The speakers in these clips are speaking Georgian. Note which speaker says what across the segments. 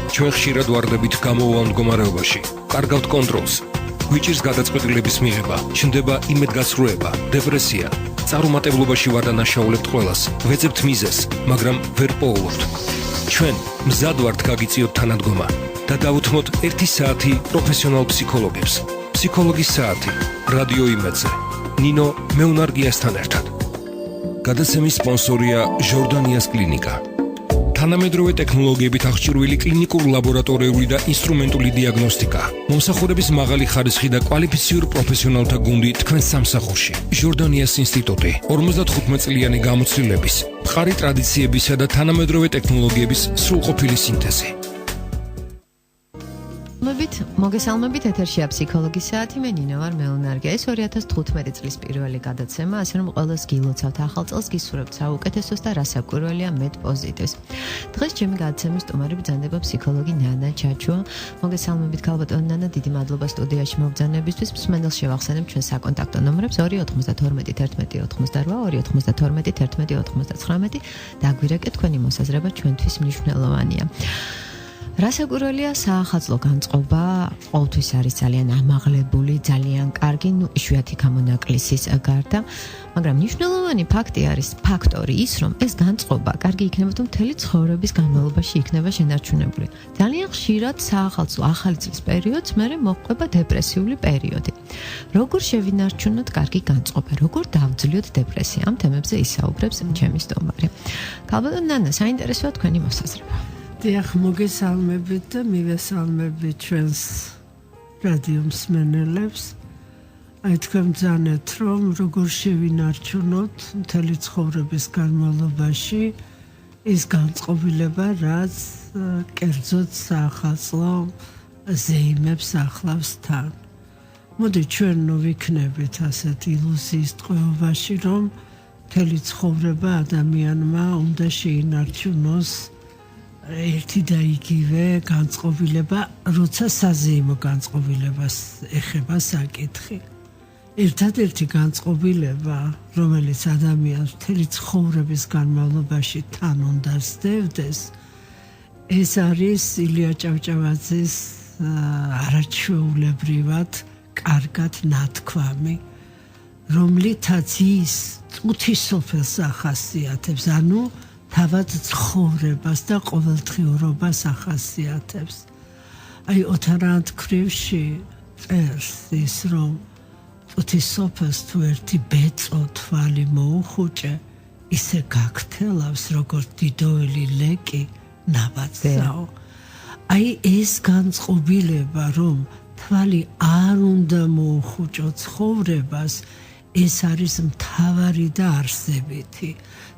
Speaker 1: ჩვენ ხშირად ვარდებით გამოვავალ მდგომარეობაში, კარგავთ კონტროლს, გვიჭირს გადაწყვეტილების მიღება, ჩნდება იმედგაცრუება, დეპრესია, წარუმატებლობაში ვარდანაშაულებთ ყველას, ვეძებთ მიზეს, მაგრამ ვერ პოულობთ. ჩვენ მზად ვართ გაგიწიოთ თანადგომა და დავუთმოთ 1 საათი პროფესიონალ ფსიქოლოგებს. ფსიქოლოგის საათი, რადიო იმედზე. ნინო მეუნარგიასთან ერთად. გადაცემის სპონსორია ჟორდანიას კლინიკა. თანამედროვე ტექნოლოგიებით აღჭურვილი კლინიკურ-ლაბორატორიული და ინსტრუმენტული დიაგნოსტიკა. მომსახურების მაღალი ხარისხი და კვალიფიციურ პროფესიონალთა გუნდი თქვენ სამსახურში. ჟორდანიას ინსტიტუტი 55 წლიანი გამოცდილების, მყარი ტრადიციებისა და თანამედროვე ტექნოლოგიების სრულყოფილი სინთეზი.
Speaker 2: მოგესალმებით, ეთერშია ფსიქოლოგის საათი, მე ნინო ვარ მეუნარგია. ეს 2015 წლის პირველი გადაცემა, ასე რომ ყველას გილოცავთ ახალ წელს, გისურვებთ საუკეთესოს და რასაკვირველია მეტ პოზიტივს. დღეს ჩემი გადაცემის სტუმარი ბრძანდება ფსიქოლოგი ნანა ჩაჩუა. მოგესალმებით ქალბატონო ნანა, დიდი მადლობა სტუდიაში მობრძანებისთვის. მსმენელს შევახსენებ ჩვენ საკონტაქტო ნომრებს 292 11 88 292 11 99. დაგვირეკეთ, თქვენი მოსაზრება ჩვენთვის მნიშვნელოვანია. რასაკვირველია საახალწლო განწყობა ყოველთვის არის ძალიან ამაღლებული, ძალიან კარგი, იშვიათი გამონაკლისის გარდა, მაგრამ მნიშვნელოვანი ფაქტორი ის, რომ ეს განწყობა კარგი იქნება თუ მთელი ცხოვრების განმავლობაში იქნება შენარჩუნებული. ძალიან ხშირად საახალწლო ახალი წლის პერიოდს მერე მოჰყვება დეპრესიული პერიოდი. როგორ შევინარჩუნოთ კარგი განწყობა, როგორ დავძლიოთ დეპრესია? ამ თემებზე ისაუბრებს ჩემი სტუმარი. ქალბატონო ნანა, საინტერესოა თქვენი მოსაზრება.
Speaker 3: დიახ, მოგესალმებით და მივესალმებით ჩვენს რადიო მსმენელებს. თქვენ ბრძანეთ, რომ როგორ შევინარჩუნოთ მთელი ცხოვრების განმავლობაში ის განწყობილება, რაც კერძოდ საახალწლო ზეიმებს ახლავს თან. მოდი ჩვენ ვიქნებით ასეთ ილუზიის ტყვეობაში, რომ მთელი ცხოვრება ადამიანმა უნდა შეინარჩუნოს ერთი და იგივე განწყობილება, როცა საზეიმო განწყობილებას ეხება საკითხი. ერთადერთი განწყობილება, რომელიც ადამიანს მთელი ცხოვრების განმავლობაში თან უნდა სდევდეს, ეს არის ილია ჭავჭავაძის არაჩვეულებრივად კარგად ნათქვამი, რომლითაც ის წუთისოფელს ახასიათებს, ანუ თავად ცხოვრებას და ყოველდღიურობას ახასიათებს. აი ოთარ ანთქმევში წერს ის, რომ წუთისოფელს თუ ერთი ბეწო თვალი მოუხუჭე, ისე გაგთელავს, როგორც დიდოელი ლეკი ნაბაძსაო. აი ეს განწყობილება, რომ თვალი არ უნდა მოუხუჭო ცხოვრებას, ეს არის მთავარი და არსებითი.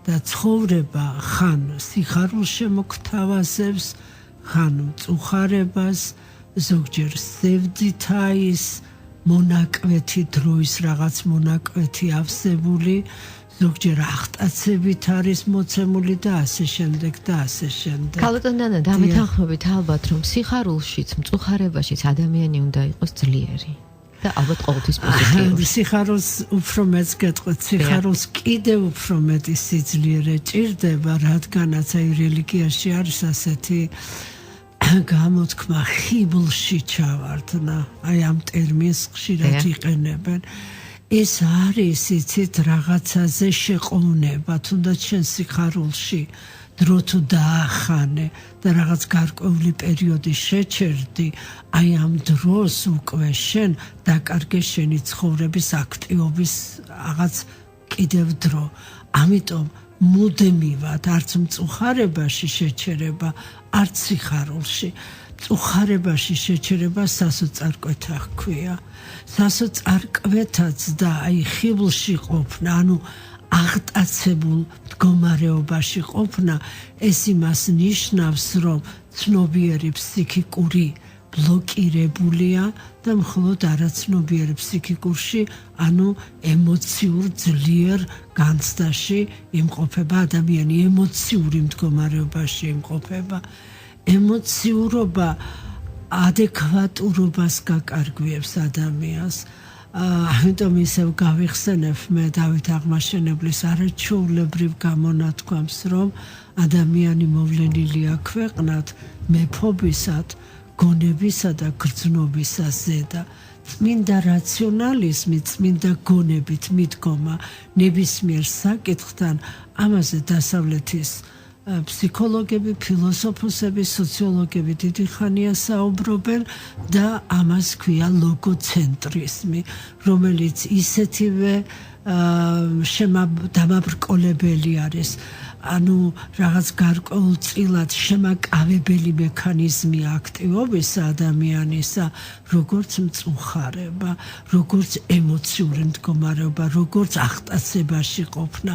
Speaker 3: და ცხოვრება ხან სიხარულს შემოგთავაზებს, ხან მწუხარებას, ზოგჯერ სევდითა ის მონაკვეთი დროის რაღაც მონაკვეთი ავსებული, ზოგჯერ აღტაცებით არის მოცემული და ასე შემდეგ და ასე შემდეგ.
Speaker 2: ქალბატონო ნანა, დამეთანხმებით ალბათ, რომ სიხარულშიც, მწუხარებაშიც ადამიანი უნდა იყოს ძლიერი. და ალბათ ყოველთვის პოზიტიური.
Speaker 3: სიხარულს უფრო მეც გეტყვით, სიხარულს კიდევ უფრო მეტი სიძლიერე ჭირდება, რადგანაც აი რელიგიაში არის ასეთი გამოთქმა, ხიბლში ჩავარდნა. აი ამ ტერმინს ხშირად იყენებენ. ეს არის იცით რაღაცაზე შეყოვნება, თუნდაც შენ სიხარულში დრო თუ დაახანე და რაღაც გარკვეული პერიოდი შეჩერდი, აი ამ დროს უკვე შენ დაკარგე შენი ცხოვრების აქტივობის რაღაც კიდევ დრო. ამიტომ მუდმივად არც მწუხარებაში შეჩერება, არც სიხარულში. მწუხარებაში შეჩერება სასოწარკვეთა ჰქვია. სასოწარკვეთაც და აი ხიბლში ყოფნა, ანუ აღტაცებულ მდგომარეობაში ყოფნა, ეს იმას ნიშნავს, რომ ცნობიერი ფსიქიკური ბლოკირებულია და მხოლოდ არაცნობიერი ფსიქიკურში, ანუ ემოციურ ძლიერ განცდაში იმყოფება ადამიანი, ემოციური მდგომარეობაში იმყოფება. ემოციურობა ადეკვატურობას გაკარგვიებს ადამიანს. ამიტომ ისევ გავიხსენებ მე დავით აღმაშენებლის არაჩვეულებრივ გამონათქვამს, რომ ადამიანი მოვლენილია ქვეყნად მეფობისად, გონებისა და გრძნობისა ზედა. წმინდა რაციონალიზმი, წმინდა გონებით მიდგომა ნებისმიერ საკითხთან, ამაზე დასავლეთის ფსიქოლოგები, ფილოსოფოსები, სოციოლოგები დიდი ხანია საუბრობენ და ამას ქვია ლოგოცენტრიზმი, რომელიც ისეთივე დამაბრკოლებელი არის, ანუ რაღაც გარკვეულწილად შემაკავებელი მექანიზმი აქტივობისა ადამიანისა, როგორც მწუხარება, როგორც ემოციური მდგომარეობა, როგორც აღტაცებაში ყოფნა.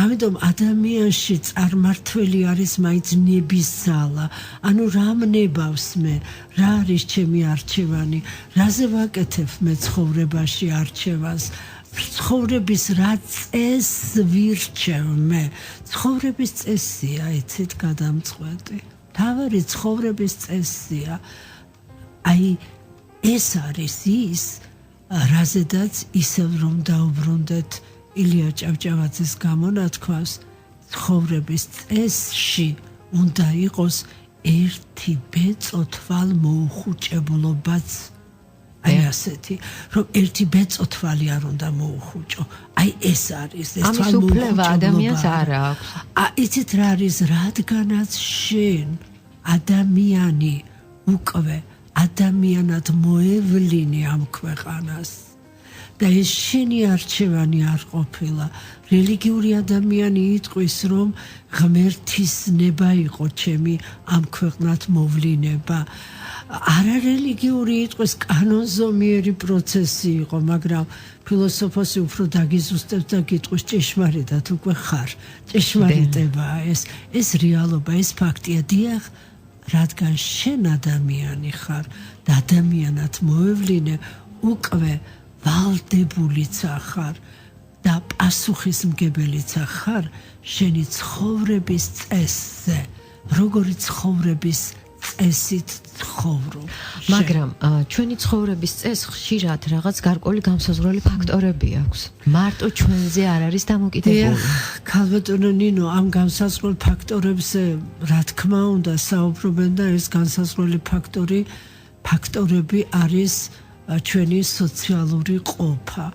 Speaker 3: ამიტომ ადამიანში წარმართველი არის მაინც ნების ძალა. ანუ რა მნებავს მე, რა არის ჩემი არჩევანი, რაზე ვაკეთებ მე ცხოვრებაში არჩევანს, ცხოვრების რა წესს ვირჩევ მე. ცხოვრების წესია, იცით, გადამწყვეტი. თავარი ცხოვრების წესია. აი ეს არის ის, რაზედაც ისევ რომ დაუბრუნდეთ ილია ჭავჭავაძის გამონათქვამს, ცხოვრების წესში უნდა იყოს ერთი ბეწოთვალ მოუხუჭებლობაც. აი ასეთი, რომ ერთი ბეწოთვალი არ უნდა მოუხუჭო. აი ეს არის, ეს
Speaker 2: ამის უფლება ადამიანს არ აქვს.
Speaker 3: იცით რა არის, რადგანაც შენ ადამიანი უკვე ადამიანად მოევლინე ამ ქვეყანას და ეს შენი არჩევანი არ ყოფილა. რელიგიური ადამიანი იტყვის, რომ ღმერთის ნება იყო ჩემი ამ ქვეყნად მოვლინება. არარელიგიური იტყვის კანონზომიერი პროცესი იყო, მაგრამ ფილოსოფოსი უფრო დაგიზუსტებს და გიტყვის ჭეშმარიტად უკვე ხარ. ჭეშმარიტებაა ეს რეალობა, ეს ფაქტია. დიახ, რადგან შენ ადამიანი ხარ და ადამიანად მოევლინე, უკვე ვალდებულიცა ხარ და პასუხისმგებელიცა ხარ შენი ცხოვრების წესზე, როგორი ცხოვრების წესით ცხოვრობ.
Speaker 2: მაგრამ ჩვენი ცხოვრების წეს ხშირად რაღაც გარკვეული განსაზღვრელი ფაქტორები აქვს. მარტო ჩვენზე არ არის დამოკიდებული.
Speaker 3: ქალბატონო ნინო, ამ განსაზღვრელ ფაქტორებზე რა თქმა უნდა საუბრობენ და ეს განსაზღვრელი ფაქტორები არის ჩვენი სოციალური ყოფა.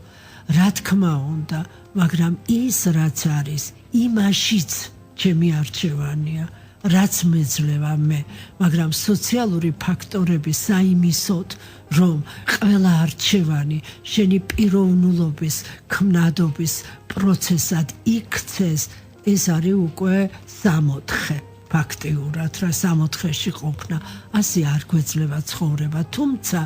Speaker 3: რა თქმა უნდა, მაგრამ ის რაც არის, იმაშიც ჩემი არჩევანია. რაც მეძლევა მე, მაგრამ სოციალური ფაქტორები საიმისოდ, რომ ყველა არჩევანი შენი პიროვნულობის, ქმნადობის პროცესად იქცეს, ეს არის უკვე 64. ფაქტიურად რა 64-ში ყოფნა, ასე არ გვეძლევა ცხოვრება, თუმცა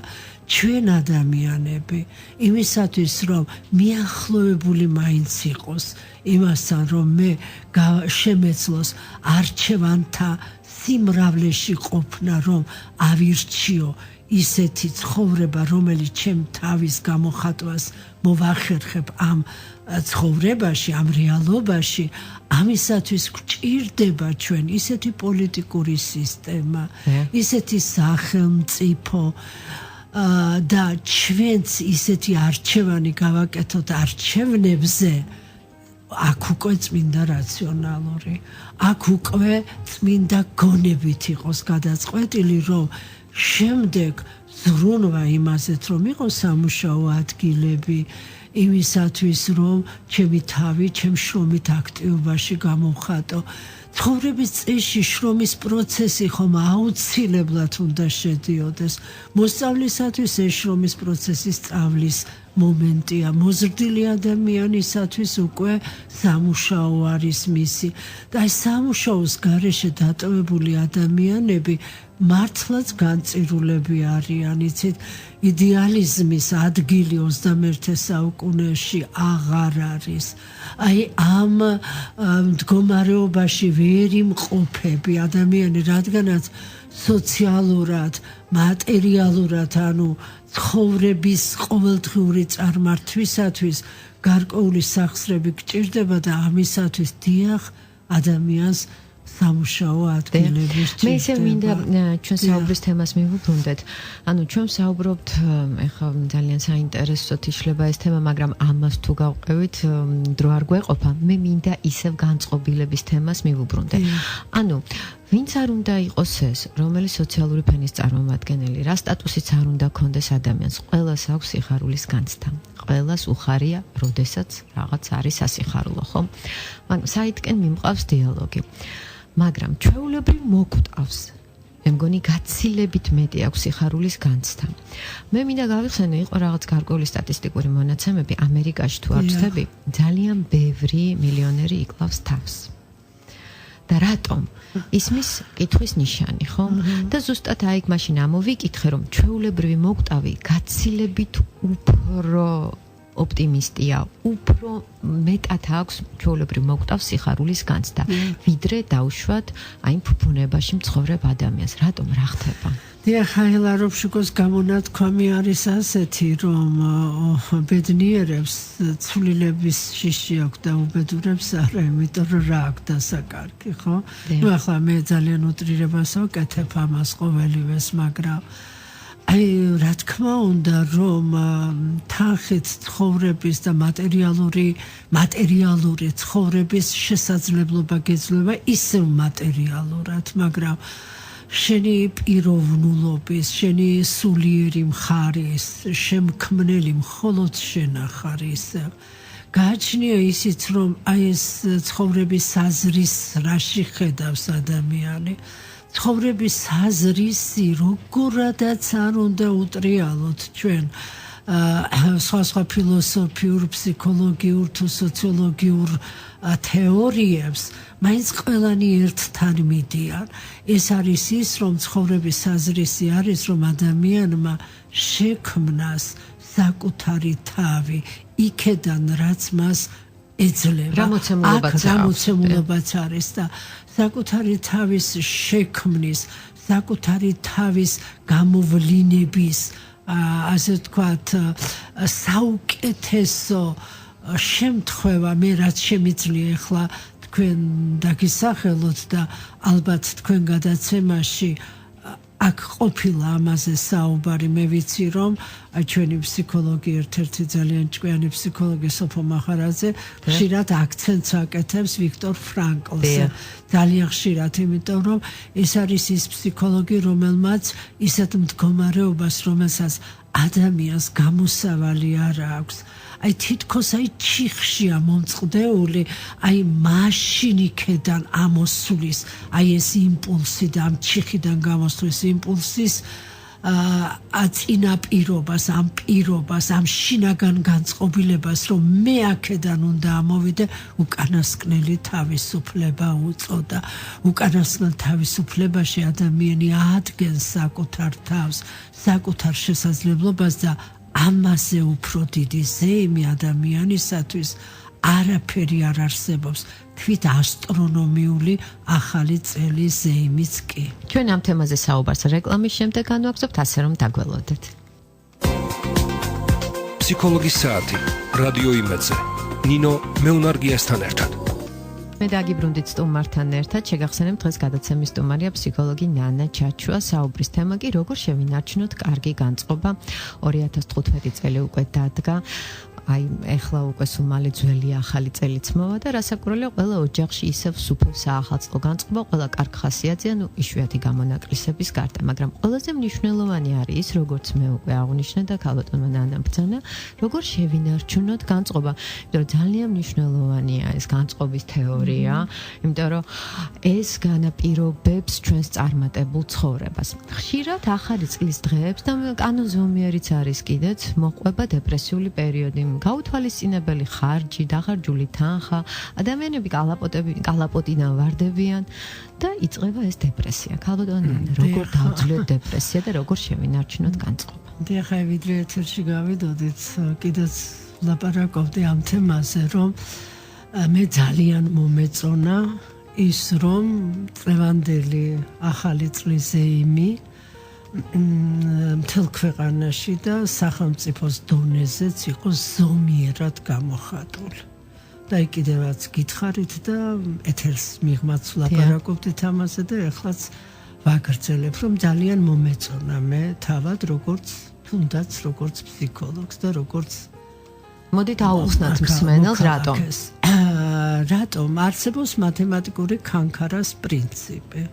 Speaker 3: ჩვენ ადამიანები იმისათვის რომ მიახლოებული მაინც იყოს იმასთან რომ მე შემეძლოს არჩევანთა სიმრავლეში ყოფნა რომ ავირჩიო ისეთი ცხოვრება რომელიც ჩემ თავის გამოხატვას მოვახერხებ ამ ცხოვრებაში ამ რეალობაში ამისათვის გვჭირდება ჩვენ ისეთი პოლიტიკური სისტემა ისეთი სახელმწიფო და ჩვენც ისეთი არჩევანი გავაკეთოთ არჩევნებზე აქ უკვე წმინდა რაციონალური აქ უკვე წმინდა გონებით იყოს გადაწყვეტილი რომ შემდეგ ზრუნვა იმაზეც რომ იყოს სამუშაო ადგილები იმისათვის რომ ჩემი თავი ჩემ შრომით აქტივობაში გამოვხატო ცხოვრების წესში შრომის პროცესი ხომ აუცილებლად უნდა შედიოდეს მოსწავლისათვის ეს შრომის პროცესი სწავლის მომენტია მოზრდილი ადამიანისათვის უკვე სამუშაო არის მისი და ეს სამუშაოს გარეშე დატოვებული ადამიანები მართლაც განწირულები არიან იცით იდეალიზმის ადგილი 21 საუკუნეში აღარ არის აი ამ მდგომარეობაში ვერ იმყოფები ადამიანი რადგანაც სოციალურად მატერიალურად ანუ ცხოვრების ყოველდღიური წარმართვისათვის გარკვეული სახსრები გჭირდება და ამისათვის დიახ ადამიანს სამუშაო ადგილების
Speaker 2: მე ისე მინდა ჩვენ საუბრის თემას მივუბრუნდეთ. ანუ ჩვენ საუბრობთ ეხლა ძალიან საინტერესოდ იშლება ეს თემა, მაგრამ ამას თუ გავყევით დრო არ გვეყოფა. მე მინდა ისევ განწყობილების თემას მივუბრუნდე. ანუ ვინც არ უნდა იყოს ეს, რომელიც სოციალური ფენის წარმომადგენელი, რა სტატუსიც არ უნდა ქონდეს ადამიანს, ყველას აქვს სიხარულის განცდა. ყველას უხარია, როდესაც რაღაც არის სასიხარულო, ხო? ანუ საითკენ მიმყავს დიალოგი. მაგრამ ჩვეულებრივ მოგვტავს. მე მგონი გაცილებით მეტი აქვს სიხარულის განცდა. მე მინდა გავიხსენო, იყო რაღაც გარკვეული სტატისტიკური მონაცემები ამერიკაში თუ არ ვცდები, ძალიან ბევრი მილიონერი იკლავს თავს. და რატომ? ისმის კითხვის ნიშანი, ხო? და ზუსტად აი მაშინ ამოვიკითხე, რომ ჩვეულებრივი მოგვტავი გაცილებით უფრო ოპტიმისტია, უფრო მეტად აქვს ჩვეულებრივ მოგვტავს სიხარულის განცდა, ვიდრე დაუშვათ აი ფუფუნებაში მცხოვრებ ადამიანს. რატომ რა ხდება?
Speaker 3: ხაილარობშიკოს გამონათქვამი არის ასეთი, რომ ბედნიერებს ცვლილების შიში აქვს და უბედურებს არა, იმიტომ რომ რა აქვს დასაკარგი, ხო? ნუ ახლა მე ძალიან უტრირებას ვაკეთებ ამას ყოველივეს, მაგრამ აი რა თქმა უნდა, რომ თანხით ცხოვრების და მატერიალური ცხოვრების შესაძლებლობა გეძლევა ისევ მატერიალურად, მაგრამ შენი პიროვნულობის, შენი სულიერი მხარის, შემქმნელი მხოლოდ შენ ხარ ისევ. გააჩნია ისიც, რომ აი ეს ცხოვრების აზრის რაში ხედავს ადამიანი. ცხოვრების აზრისი როგორადაც არ უნდა უტრიალოთ ჩვენ სხვა ფილოსოფიურ, ფსიქოლოგიურ თუ სოციოლოგიურ თეორიებს, მაინც ყველანი ერთთან მიდიან. ეს არის ის, რომ ცხოვრების აზრისი არის, რომ ადამიანმა შექმნას საკუთარი თავი, იქედან რაც მას ეძლევა. რამოცემულობაც არის და საკუთარი თავის შექმნის, საკუთარი თავის გამოვლინების, ასე ვთქვათ, საუკეთესო შემთხვევა, მე რაც შემიძლია ახლა თქვენ დაგისახელოთ და ალბათ თქვენ გადაცემაში აქ ყოფილა ამაზე საუბარი, მე ვიცი რომ ჩვენი ფსიქოლოგი ერთ-ერთი ძალიან ჭკვიანი ფსიქოლოგი სოფო მახარაძე ხშირად აქცენტს აკეთებს ვიქტორ ფრანკლზე. ძალიან ხშირად, იმიტომ რომ ეს არის ის ფსიქოლოგი, რომელმაც ისეთ მდგომარეობას, რომელსაც ადამიანს გამოსავალი არ აქვს. აი თითქოს აი ჩიხშია მომწყდეული, აი მაშინიკედან ამოსulis, აი ეს იმპულსი და ამ ჩიხიდან გამოსulis იმპულსის წინაპირობას, ამ პირობას, ამ შინაგან განწყობილებას, რომ მე აქედან უნდა ამოვიდე, უკანასკნელი თავისუფლება უწოდა. უკანასკნელ თავისუფლებაში ადამიანი ადგენს საკუთარ თავს, საკუთარ შესაძლებლობას და ამაზე უფრო დიდი ზეიმი ადამიანისათვის არაფერი არ არსებობს. თვით ასტრონომიული ახალი წელი ზეიმიც კი.
Speaker 2: ჩვენ ამ თემაზე საუბარს რეკლამის შემდეგ განვაგრძობთ, ასე რომ დაგველოდეთ.
Speaker 1: ფსიქოლოგის საათი რადიო იმედზე. ნინო მეუნარგიასთან ერთად.
Speaker 2: მე დაგიბრუნდით სტუმართან ერთად, შეგახსენებთ დღეს გადაცემის სტუმარია ფსიქოლოგი ნანა ჩაჩუა. საუბრის თემა კი როგორ შევინარჩუნოთ კარგი განწყობა. 2015 წელი უკვე დადგა. აი ეხლა უკვე სულ მალე ძველი ახალი წელიც მოვა და რასაკვირველია, ყველა ოჯახში ისევ სუფევ საახალწლო განწყობა, ყველა კარგ ხასიათზეა, ნუ იშვიათი გამონაკლისების გარდა, მაგრამ ყველაზე მნიშვნელოვანი არის ის, როგორც მე უკვე აღნიშნე და ქალბატონმა ნანამ ბრძანა, როგორ შევინარჩუნოთ განწყობა. იმიტომ რომ ძალიან მნიშვნელოვანია ეს განწყობის თეორია, იმიტომ რომ ეს განაპირობებს ჩვენს წარმატებულ ცხოვრებას. ხშირად ახალი წლის დღეებს და კანონზომიერიც არის კიდეც მოყვება დეპრესიული პერიოდი. გაუთვალისწინებელი ხარჯი, დახარჯული თანხა, ადამიანები კალაპოტიდან ვარდებიან და იწყება ეს დეპრესია. ქალბატონი, როგორ დავძლევთ დეპრესია და როგორ შევინარჩუნოთ განწყობა?
Speaker 3: ხა ვიდრე ეთერში გავიდოდით, კიდეც ლაპარაკობდი ამ თემაზე, რომ მე ძალიან მომეწონა ის, რომ წლევანდელი ახალი წლის ზეიმი მთელ ქვეყანაში და სახელმწიფოს დონეზეც იყო ზომიერად გამოხატული. და კიდევაც გითხარით და ეთერს მიღმაც ლაპარაკობდით ამაზე და ეხლაც ვაგრძელებ, რომ ძალიან მომეწონა მე თავად როგორც თუნდაც როგორც ფსიქოლოგს და როგორც
Speaker 2: მოდით აუხსნათ მსმენელს რატომ?
Speaker 3: რატომ არსებობს მათემატიკური ქანქარას პრინციპი?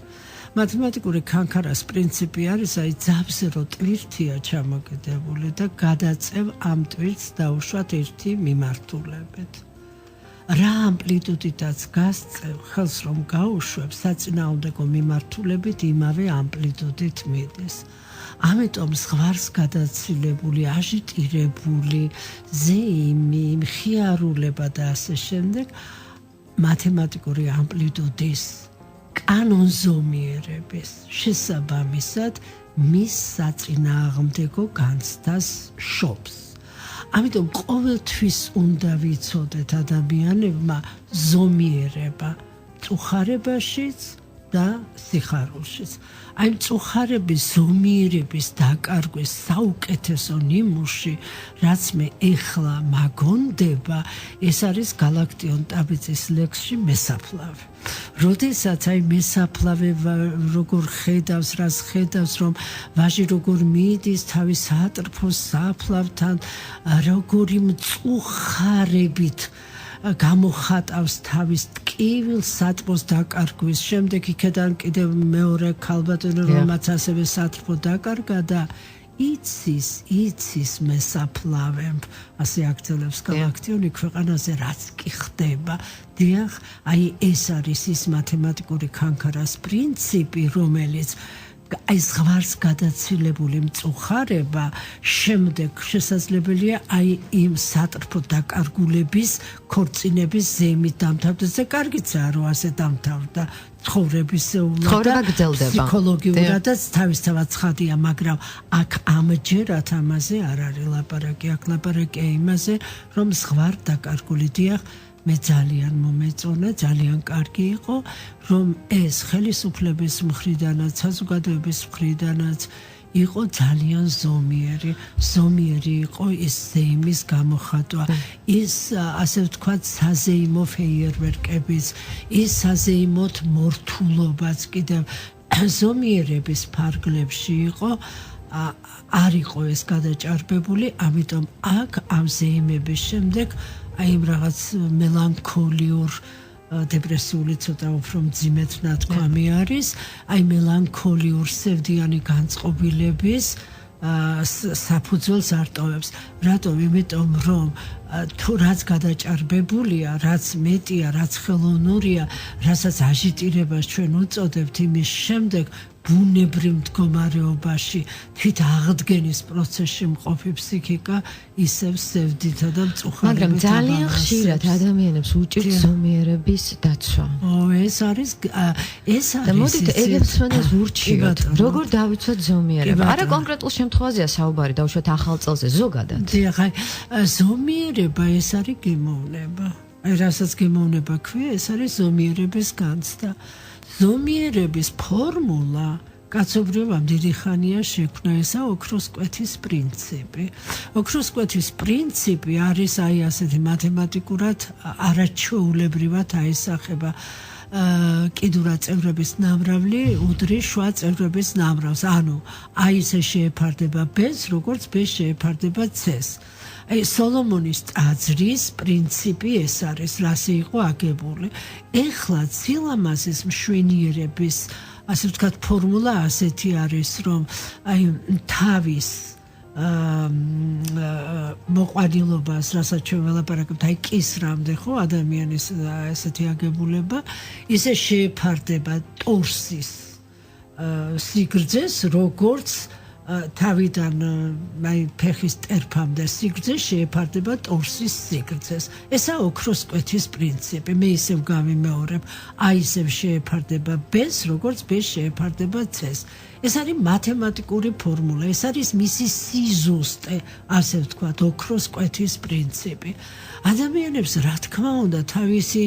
Speaker 3: მათემატიკური ქანქარას პრინციპი არის, აი ძაბზე რო ტვირთია ჩამოკიდებული და გადაწევ ამ ტვირთს დაუშვათ ერთი მიმართულებით. რა ამპლიტუდითაც გასწევ, ხელს რომ გაუშვებ, საწინააღმდეგო მიმართულებით იმავე ამპლიტუდით მიდის. ამიტომ ზღვარს გადაცილებული, აჟიტირებული, ზეიმი, მხიარულება და ასე შემდეგ მათემატიკური ამპლიტუდის კანონზომიერების შესაბამისად მის საწინააღმდეგო განცდას შობს. ამიტომ ყოველთვის უნდა ვიცოდეთ ადამიანებმა ზომიერება წუხარებაშიც და სიხარულშიც. აი მწუხარების ზომიერების დაკარგვის საუკეთესო ნიმუში, რაც მე ეხლა მაგონდება, ეს არის გალაქტიონ ტაბიძის ლექსში მესაფლავე. როდესაც აი მესაფლავე როგორ ხედავს, რას ხედავს, რომ ვაჟი როგორ მიდის თავის საატრფოს საფლავთან, როგორი მწუხარებით გამოხატავს თავის ტკივილ სათბოს დაკარგვის შემდეგ იქიდან კიდევ მეორე ქალბატონი რომაც ასევე სათბო დაკარგა და იცის მესაფლავემ ასე აქცელებს გალაქტიონი ქვეყანაზე რაც კი ხდება დიახ აი ეს არის ის მათემატიკური ქანქარას პრინციპი რომელიც აი ზღვარს გადაცილებული მწუხარება შემდეგ შესაძლებელია აი იმ სატრფო დაკარგულების ქორწინების ზემით დამთავრდეს და კარგიცაა რომ ასე დამთავრდა ცხოვრება
Speaker 2: გრძელდება
Speaker 3: ფსიქოლოგიურადაც თავისთავად ცხადია მაგრამ აქ ამჯერად ამაზე არ არის ლაპარაკი აქ ლაპარაკია იმაზე რომ ზღვარ დაკარგული დიახ მე ძალიან მომეწონა, ძალიან კარგი იყო, რომ ეს ხელისუფლების მხრიდანაც, საზოგადოების მხრიდანაც იყო ძალიან ზომიერი იყო ის ზეიმის გამოხატვა, ის ასე ვთქვათ საზეიმო ფეიერვერკების, ის საზეიმოთ მორთულობაც კიდევ ზომიერების ფარგლებში იყო არ იყო ეს გადაჭარბებული, ამიტომ აქ ამ ზეიმების შემდეგ აი იმ რაღაც მელანქოლიურ დეპრესიული ცოტა უფრო მძიმედ ნათქვამი არის, აი მელანქოლიურ სევდიანი განწყობილების საფუძველს არტოვებს. რატომ? იმიტომ რომ თუ რაც გადაჭარბებულია, რაც მეტია, რაც ხელოვნურია, რასაც აჟიტირებას ჩვენ უწოდებთ, იმის შემდეგ ბუნებრივ მდგომარეობაში თვით აღდგენის პროცესში მყოფი ფსიქიკა ისევ სევდითა და მწუხარებით
Speaker 2: მაგრამ ძალიან ხშირად ადამიანებს უჭირთ ზომიერების დაცვა.
Speaker 3: ეს არის
Speaker 2: და მოდით ეგეცნებას ვურჩიოთ. როგორ დავიცვათ ზომიერება? არა კონკრეტულ შემთხვევაზეა საუბარი, დავუშვათ ახალ წელზე ზოგადად.
Speaker 3: დიახ, ზომიერება ეს არის გემოვნება. აი რასაც გემოვნება ქვია, ეს არის ზომიერების განცდა. ზომიერების ფორმულა კაცობრიობამ დიდი ხანია შექმნა ესა ოქროს კვეთის პრინციპი. ოქროს კვეთის პრინციპი არის აი ასეთი მათემატიკურად არაჩვეულებრივად აისახება კიდურა წევრების ნამრავლი უდრის შუა წევრების ნამრავლს. ანუ აი ესე შეეფარდება B-ს, როგორც B შეეფარდება C-ს. აი სოლომონის ტაძრის პრინციპი ეს არის, რასე იყო აგებული. ეხლა სილამაზის მშვენიერების, ასე ვთქვათ, ფორმულა ასეთი არის, რომ აი თავის მოყვანილობას, რასაც ჩვენ ველაპარაკებთ, აი კისრამდე ხო ადამიანის ესეთი აგებულება, ისე შეეფარდება ტორსის სიგრძეს, როგორც თავიდან აი ფეხის ტერფამდე სიგრძე შეეფარდება ტორსის სიგრძეს. ესა ოქროს კვეთის პრინციპი. მე ისევ გავიმეორებ, აი ისევ შეეფარდება B-ს, როგორც B შეეფარდება C-ს. ეს არის მათემატიკური ფორმულა, ეს არის მისი სიზუსტე, ასე ვთქვათ, ოქროს კვეთის პრინციპი. ადამიანებს რა თქმა უნდა თავისი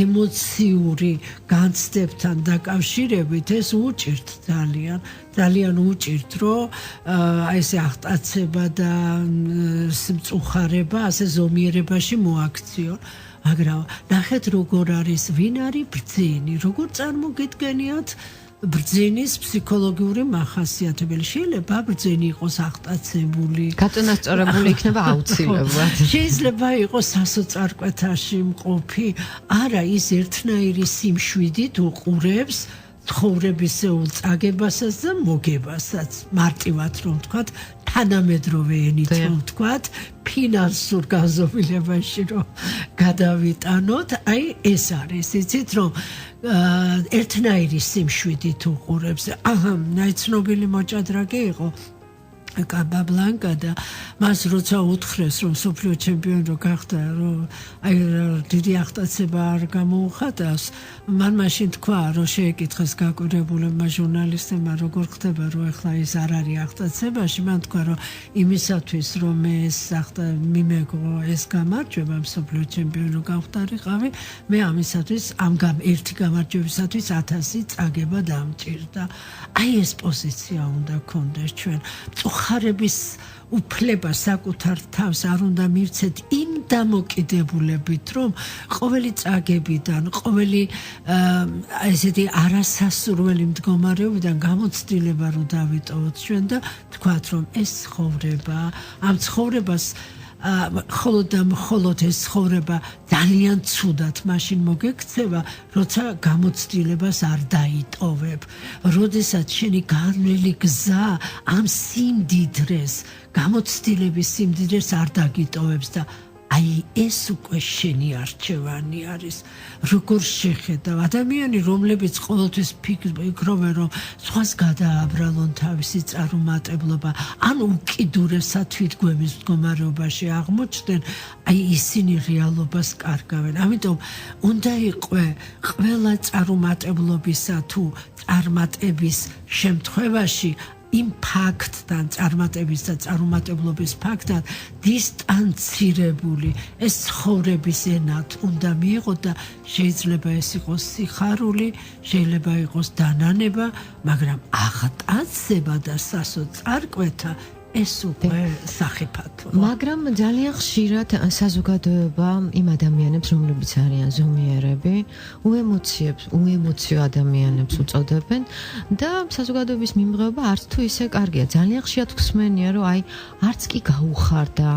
Speaker 3: ემოციური განცდებთან დაკავშირებით ეს უჭირთ ძალიან უჭირთ, რომ აი ესე აღტაცება და მწუხარება ასე ზომიერებაში მოაქციონ. მაგრამ ნახეთ როგორ არის, ვინ არის ბრძენი, როგორ წარმოგიდგენიათ ბრძენის ფსიქოლოგიური მახასიათებელი. შეიძლება ბრძენი იყოს აღტაცებული,
Speaker 2: გაწონასწორებული იქნება აუცილებლად.
Speaker 3: შეიძლება იყოს სასოწარკვეთაში მყოფი, არა ის ერთნაირი სიმშვიდით უყურებს ცხოვრებისეულ წაგებასაც და მოგებასაც, მარტივად რომ ვთქვათ, თანამედროვე ენით რომ ვთქვათ, ფინანსურ განზომილებაში რომ გადავიტანოთ, აი ეს არის, იცით რომ ერთნაირი სიმშვიდით უყურებს. ცნობილი მოჭადრაკე იყო კაბაბლანკა და მას როცა უთხრეს რომ სოფლიო ჩემპიონი რო გახდა, რომ აი დიდი აღტაცება არ გამოუხატავს, მან მაშინ თქვა, რომ შეეკითხეს გაკვირვებულებმა ჟურნალისტებმა როგორ ხდება, რომ ეხლა ის არ არის აღტაცებაში, მან თქვა, რომ იმისათვის რომ მე ეს მიმეგო ეს გამარჯვება სოფლიო ჩემპიონი რო გავხდარიყავი, მე ამისათვის ერთი გამარჯვებისათვის 1000 წაგება დამჭირდა. აი ეს პოზიცია უნდა გქონდეს ჩვენ. ხარების უფლება საკუთარ თავს არ უნდა მივცეთ იმ დამოკიდებულებით, რომ ყოველი წაგებიდან, ყოველი ესეთი არასასურველი მდგომარეობიდან გამოცდილება რომ დავიტოვოთ ჩვენ და თქვათ, რომ ეს ცხოვრება, ამ ცხოვრებას ხოლოდ და მხოლოდ ეს ცხოვრება ძალიან ცუდად მაშინ მოგექცევა, როცა გამოცდილებას არ დაიტოვებ, როდესაც შენი განვლილი გზა ამ სიმდიდრეს, გამოცდილების სიმდიდრეს არ დაგიტოვებს და აი ეს უკვე შენი არჩევანი არის. როგორ შეხედავ ადამიანი, რომლებიც ყოველთვის ფიქრობენ, რომ სხვას გადააბრალონ თავისი წარუმატებლობა, ან უკიდურესად თვითგვემის მდგომარეობაში აღმოჩნდნენ, აი ისინი რეალობას კარგავენ. ამიტომ უნდა იყვე ყველა წარუმატებლობისა თუ წარმატების შემთხვევაში იმ ფაქტთან, წარმატების და წარუმატებლობის ფაქტთან დისტანცირებული, ეს ცხოვრების ენად უნდა მიიღოთ და შეიძლება ეს იყოს სიხარული, შეიძლება იყოს დანანება, მაგრამ აღტაცება და სასოწარკვეთა ეს უკვე სახიფათოა.
Speaker 2: მაგრამ ძალიან ხშირად საზოგადოება იმ ადამიანებს, რომლებიც არიან ზომიერები, უემოციო ადამიანებს უწოდებენ და საზოგადოების მიმღეობა არც თუ ისე კარგია. ძალიან ხშირად ხსმენია, რომ აი არც კი გაუხარდა,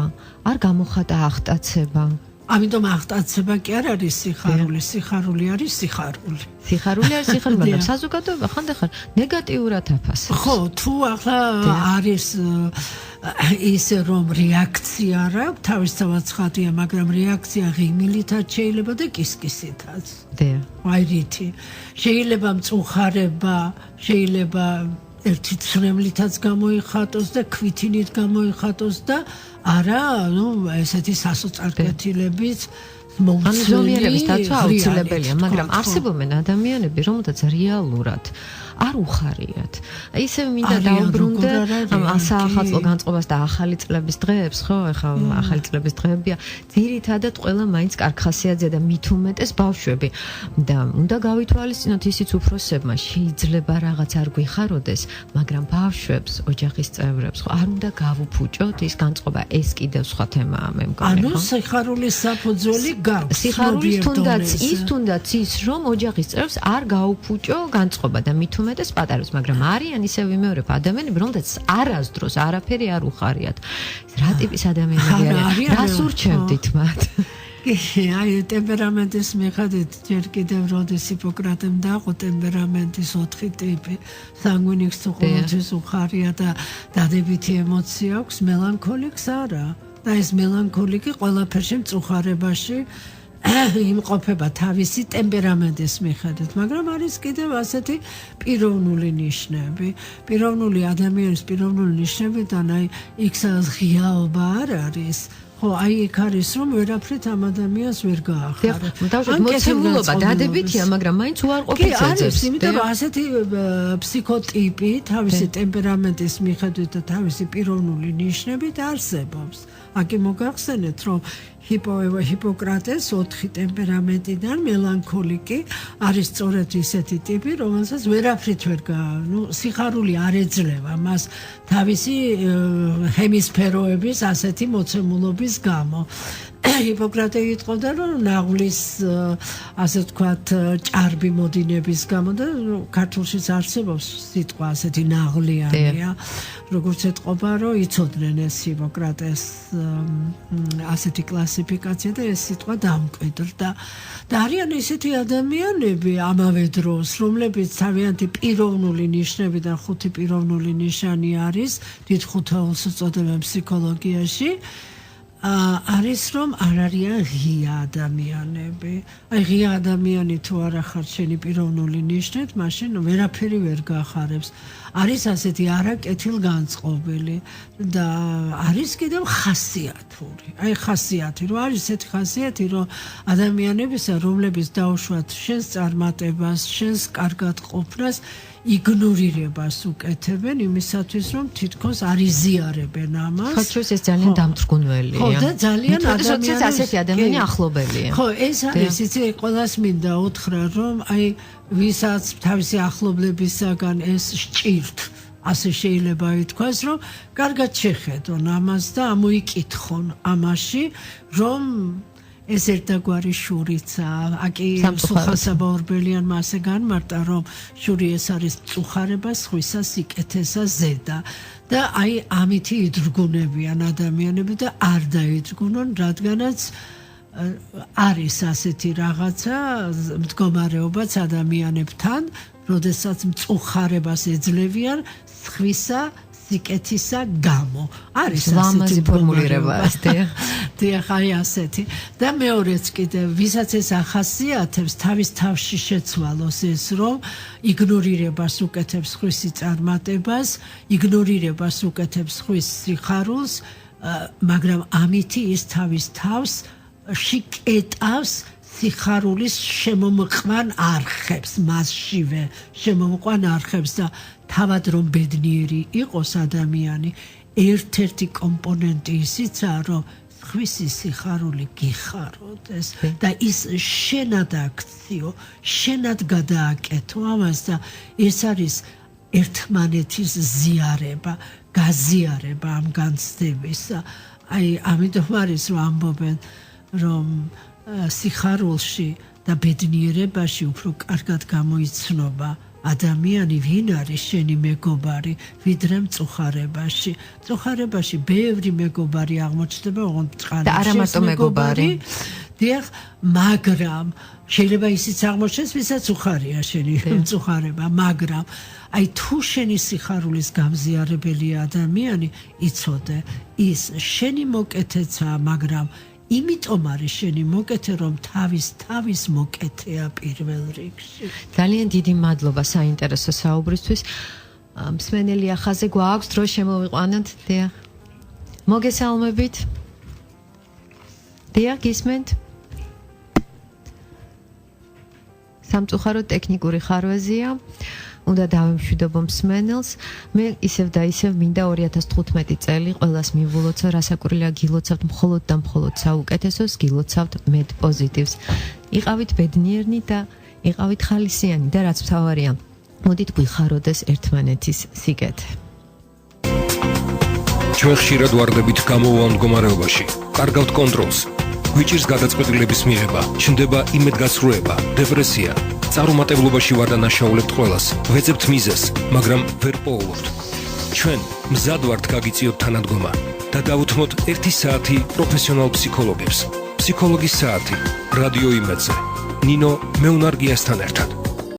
Speaker 2: არ გამოხატა აღტაცება.
Speaker 3: ამიტომ აღტაცება კი არ არის სიხარული, სიხარული არის სიხარული.
Speaker 2: სიხარული არის სიხარული, მაგრამ საზოგადოება ხანდახან ნეგატიურად აფასებს.
Speaker 3: ხო, თუ ახლა არის ისე რომ რეაქცია არა, თავისთავად ცხადია, მაგრამ რეაქცია ღიმილითაც შეიძლება და კისკისითაც. აი რითი. შეიძლება მწუხარება, შეიძლება ერთი ცრემლითაც გამოიხატოს და ქვითინით გამოიხატოს და არა, ესეთი სასოწარკვეთილებით
Speaker 2: ზომიერების დაცვა აუცილებელია, მაგრამ არსებობენ ადამიანები, რომელთაც რეალურად არ უხარიათ. ისევ მინდა დაუბრუნდე ამ საახალწლო განწყობას და ახალი წლების დღეებს, ხო, ეხლა ახალი წლების დღეებია, ძირითადად ყველა მაინც კარგ ხასიათზე და მით უმეტეს ბავშვები. და უნდა გავითვალისწინოთ ისიც უფროსებმა, შეიძლება რაღაც არ გვიხაროდეს, მაგრამ ბავშვებს, ოჯახის წევრებს, ხო, არ უნდა გავუფუჭოთ ის განწყობა, ეს კიდევ სხვა თემაა, მე მგონი, ხო?
Speaker 3: ანუ სიხარულის საფუძველი გაქვს.
Speaker 2: სიხარულის თუნდაც ის, რომ ოჯახის წევრებს არ გაუფუჭო განწყობა და მით უმეტეს პატარებს, მაგრამ არიან ისევ ვიმეორებ ადამიანები, რომელთაც არასდროს არაფერი არ უხარიათ. რა ტიპის ადამიანები არიან? რას ურჩევდით მათ?
Speaker 3: აი ტემპერამენტის მიხედვით ჯერ კიდევ როდის ჰიპოკრატემ დაყო ტემპერამენტის 4 ტიპი, სანგვინიკს თუ ყოველთვის უხარია და დადებითი ემოცია აქვს, მელანქოლიკს არა. და ეს მელანქოლიკი ყველაფერში მწუხარებაში იმყოფება თავისი ტემპერამენტის მიხედვით, მაგრამ არის კიდევ ასეთი პიროვნული ნიშნები. პიროვნული ადამიანის პიროვნული ნიშნებიდან აი იქ ღიაობა არ არის. ხო, აი იქ არის რომ ვერაფრით ამ ადამიანს ვერ გაახარო.
Speaker 2: მოცემულობა დადებითია, მაგრამ მაინც უარყოფითს ეძებს.
Speaker 3: იმიტომ რომ ასეთი ფსიქოტიპი თავისი ტემპერამენტის მიხედვით და თავისი პიროვნული ნიშნებით არსებობს. აქ მოგახსენეთ რომ ჰიპოკრატეს 4 ტემპერამენტიდან მელანქოლიკი არის სწორედ ისეთი ტიპი, რომელსაც ვერაფრით ვერ სიხარული არ ეძლევა მას თავისი ჰემისფეროების ასეთი მოცემულობის გამო. ჰიპოკრატე იტყოდა, რომ ნაღლის ასე ვთქვათ, ჭარბი მოდინების გამო და ქართულშიც არსებობს სიტყვა ასეთი ნაღლიანია, როგორც ეთყობა, რომ იცოდნენ ეს ჰიპოკრატეს ასეთი კლასიფიკაცია და ეს სიტყვა დამკვიდრდა. და არიან ისეთი ადამიანები ამავე დროს, რომლებიც თავიანთი პიროვნული ნიშნებიდან ხუთი პიროვნული ნიშანი არის, დიდ ხუთეულს უწოდებენ ფსიქოლოგიაში. არის რომ არ არიან ღია ადამიანები. აი ღია ადამიანი თუ არ ახარ შენი პიროვნული ნიშნით, მაშინ ვერაფერი ვერ გახარებს. არის ასეთი არაკეთილგანწყობილი და არის კიდევ ხასიათური. აი ხასიათი, რომ არის ესეთი ხასიათი, რომ ადამიანებისა, რომლებიც დაუშვათ შენს წარმატებას, შენს კარგად ყოფნას, იგნორირებას უკეთებენ იმისათვის, რომ თითქოს არ იზიარებენ ამას.
Speaker 2: ხო, ეს ძალიან დამთრგუნველია.
Speaker 3: ხო, და ძალიან
Speaker 2: ადამიანს ასეთი ადამიანი ახლობელია.
Speaker 3: ხო, ეს არის, იცი, ყველას მინდა უთხრა, რომ აი ვისაც თავისი ახლობლებისაგან ეს სჭირთ, ასე შეიძლება ითქვას, რომ კარგად შეხედონ ამას და ამოიკითხონ ამაში, რომ ეს ერთგვარი შურიცა, აკი სულხასაბა ორბელიანმა ასე განმარტა, რომ შური ეს არის მწუხარება სხვისა სიკეთესა ზედა და აი ამითი იდრგუნებიან ადამიანები და არ დაიძგუნონ, რადგანაც არის ასეთი რაღაცა მდგომარეობაც ადამიანებთან, როდესაც მწუხარებას ეძლევიან სხვისა სიკეთისა გამო. არის
Speaker 2: ლამაზი ფორმულირება ეს,
Speaker 3: დიახ, აი ასეთი. და მეორეც კიდევ, ვისაც ეს ახასიათებს, თავის თავში შეცვალოს ეს, რომ იგნორირებას უკეთებს სხვისი წარმატებას, იგნორირებას უკეთებს ხვის სიხარულს, მაგრამ ამითი ის თავის თავს შიკეტავს სიხარულის შემომყვან არხებს, მასშივე შემომყვან არხებს და თავად რომ ბედნიერი იყოს ადამიანი, ერთ-ერთი კომპონენტი ისიცაა, რომ სხვისი სიხარული გიხაროდეს და ის შენად აქციო, შენად გადააკეთო ამას და ეს არის ერთმანეთის ზიარება, გაზიარება ამ განცდებისა. აი, ამიტომ არის რომ ამბობენ, რომ სიხარულში და ბედნიერებაში უფრო კარგად გამოიცნობა ადამიანი ვინ არის შენი მეგობარი, ვიდრე მწუხარებაში. მწუხარებაში ბევრი მეგობარი აღმოჩნდება, ოღონდ წყალი.
Speaker 2: და არა მარტო მეგობარი.
Speaker 3: დიახ, მაგრამ შეიძლება ისიც აღმოჩნდეს, ვისაც უხარია შენი მწუხარება, მაგრამ აი თუ შენი სიხარულის გამზიარებელია ადამიანი, იცოდე, ის შენი მოკეთეცაა, მაგრამ იმიტომ არის შენი მოკეთე, რომ თავის მოკეთეა პირველ რიგში.
Speaker 2: ძალიან დიდი მადლობა საინტერესო საუბრისთვის. მსმენელი ახაზე გვაქვს დრო შემოვიყვანოთ. დიახ. მოგესალმებით. დიახ, გისმენთ? სამწუხაროდ ტექნიკური ხარვეზია. უნდა დავემშვიდობო მსმენელს. მე ისევ და ისევ მინდა 2015 წელი ყველას მივულოცო, რასაკვირველია გილოცავთ მხოლოდ და მხოლოდ საუკეთესოს, გილოცავთ მეტ პოზიტივს. იყავით ბედნიერნი და იყავით ხალისიანი და რაც მთავარია, მოდით გვიხაროდეს ერთმანეთის სიკეთე.
Speaker 1: ჩვენ ხშირად ვარდებით გამოვან მდგომარეობაში. კარგავთ კონტროლს. გვიჭირს გადაწყვეტილების მიღება, ჩნდება იმედგაცრუება, დეპრესია. წარუმატებლობაში ვარ და ნაშაულებთ ყველას. ვეძებთ მიზეზს, მაგრამ ვერ პოულობთ. ჩვენ მზად ვართ გაგიწიოთ თანადგომა და დავუთმოთ 1 საათი პროფესიონალ ფსიქოლოგებს. ფსიქოლოგის საათი, რადიო იმედზე. ნინო მეუნარგიასთან ერთად.